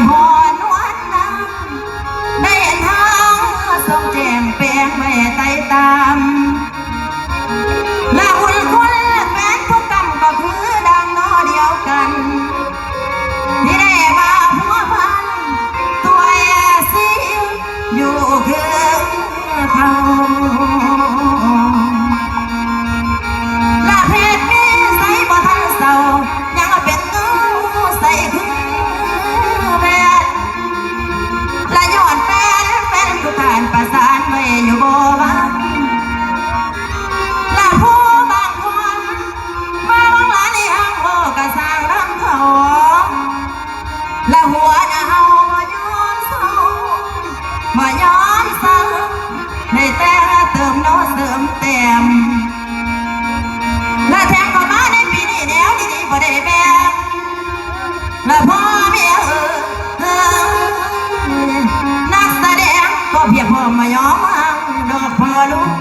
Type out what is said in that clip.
หอนวลนำได้ทางทรงแจงแปลงไม่ไต่ตามและหุ่นคนแฟนทุกกรรมก็คือดังน้อเดียวกันที่ได้มาพัวพันตัวสิอยู่คือเขาและเพศนี้ใส่บ่ทันเศร้ายังเป็นงูใส่คือแบดและย้อนแฟนทุกท่านประสานไว้อยู่บ่ว่าและผู้บางคนมาบางหลายในห้างโลกก็สร้างน้ำเขาและหัวหน้าเฮาบ่ยอมเศร้าบ่ยอมเศร้าในแต่เติมโน้เสริมเต็มและแทงเข้ามาในปีนี้แนวดีๆบ่ได้แบ่งและพ่อเมียนักแสดงก็เพียงพอมายอมดอกพอลูก